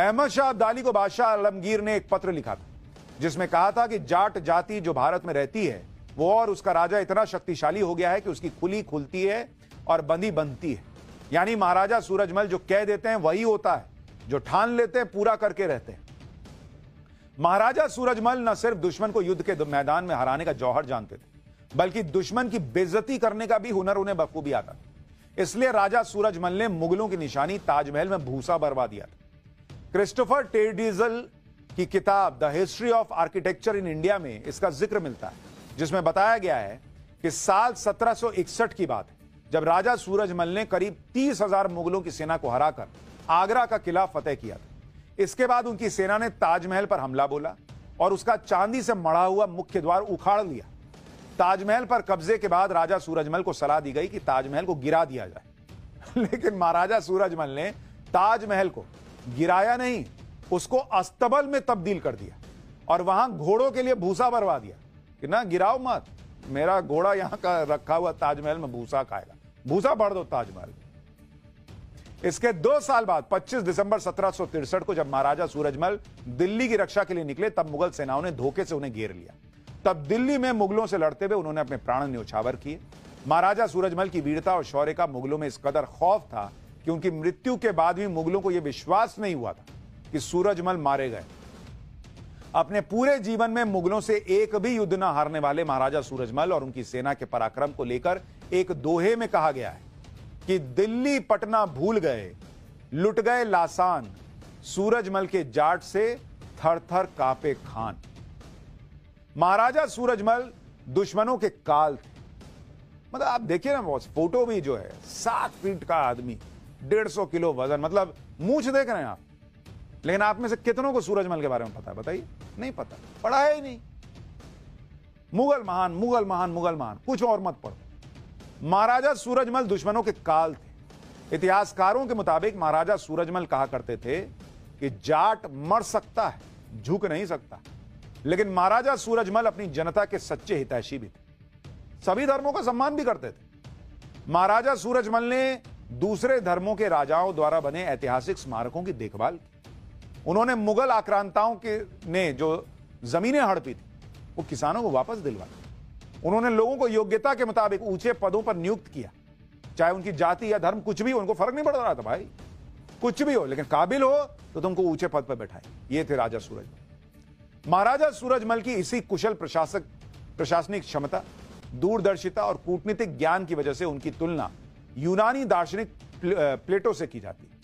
अहमद शाह अब्दाली को बादशाह आलमगीर ने एक पत्र लिखा था जिसमें कहा था कि जाट जाति जो भारत में रहती है वो और उसका राजा इतना शक्तिशाली हो गया है कि उसकी खुली खुलती है और बंदी बनती है। यानी महाराजा सूरजमल जो कह देते हैं वही होता है, जो ठान लेते हैं पूरा करके रहते हैं। महाराजा सूरजमल न सिर्फ दुश्मन को युद्ध के मैदान में हराने का जौहर जानते थे, बल्कि दुश्मन की बेइज्जती करने का भी हुनर उन्हें बखूबी आता था। इसलिए राजा सूरजमल ने मुगलों की निशानी ताजमहल में भूसा बरवा दिया था। क्रिस्टोफर टेडिजल की किताब the history of architecture in India में इसका जिक्र मिलता है, जिसमें बताया गया है कि साल 1761 की बात है जब राजा सूरजमल ने करीब 30,000 मुगलों की सेना को हराकर आगरा का किला फतेह किया था। इसके बाद उनकी सेना ने ताजमहल पर हमला बोला और उसका चांदी से मढ़ा हुआ मुख्य द्वार उखाड़ लिया। ताजमहल पर कब्जे के बाद राजा सूरजमल को सलाह दी गई कि ताजमहल को गिरा दिया जाए लेकिन महाराजा सूरजमल ने ताजमहल को गिराया नहीं, उसको अस्तबल में तब्दील कर दिया और वहां घोड़ों के लिए भूसा भरवा दिया कि ना गिराओ मत, मेरा घोड़ा यहां का रखा हुआ ताजमहल में भूसा खाएगा, भूसा भर दो ताजमहल। इसके 2 साल बाद 25 दिसंबर 1763 को जब महाराजा सूरजमल दिल्ली की रक्षा के लिए निकले तब मुगल सेनाओं ने धोखे से उन्हें घेर लिया। तब दिल्ली में मुगलों से लड़ते हुए उन्होंने अपने प्राण न्योछावर किए। महाराजा सूरजमल की वीरता और शौर्य का मुगलों में इस कदर खौफ था कि उनकी मृत्यु के बाद भी मुगलों को यह विश्वास नहीं हुआ था कि सूरजमल मारे गए। अपने पूरे जीवन में मुगलों से एक भी युद्ध न हारने वाले महाराजा सूरजमल और उनकी सेना के पराक्रम को लेकर एक दोहे में कहा गया है कि दिल्ली पटना भूल गए, लुट गए लासान, सूरजमल के जाट से थर थर कांपे खान। महाराजा सूरजमल दुश्मनों के काल थे। मतलब आप देखिए ना बॉस, फोटो भी जो है 7 फीट का आदमी, 150 किलो वजन, मतलब मूंछ देख रहे हैं आप। लेकिन आप में से कितनों को सूरजमल के बारे में पता है? बताइए, नहीं पता, पढ़ा है ही नहीं। मुगल महान, मुगल महान, मुगल महान, कुछ और मत पढ़ो। महाराजा सूरजमल दुश्मनों के काल थे। इतिहासकारों के मुताबिक महाराजा सूरजमल कहा करते थे कि जाट मर सकता है, झुक नहीं सकता। लेकिन महाराजा सूरजमल अपनी जनता के सच्चे हितैषी भी थे, सभी धर्मों का सम्मान भी करते थे। महाराजा सूरजमल ने दूसरे धर्मों के राजाओं द्वारा बने ऐतिहासिक स्मारकों की देखभाल की। उन्होंने मुगल आक्रांताओं के ने जो जमीनें हड़पी थी वो किसानों को वापस दिलवाई। उन्होंने लोगों को योग्यता के मुताबिक ऊंचे पदों पर नियुक्त किया, चाहे उनकी जाति या धर्म कुछ भी हो, उनको फर्क नहीं पड़ रहा था भाई, कुछ भी हो, लेकिन काबिल हो तो तुमको ऊंचे पद पर बैठाए। ये थे राजा सूरजमल। महाराजा सूरजमल की इसी कुशल प्रशासनिक क्षमता, दूरदर्शिता और कूटनीतिक ज्ञान की वजह से उनकी तुलना यूनानी दार्शनिक प्लेटो से की जाती है।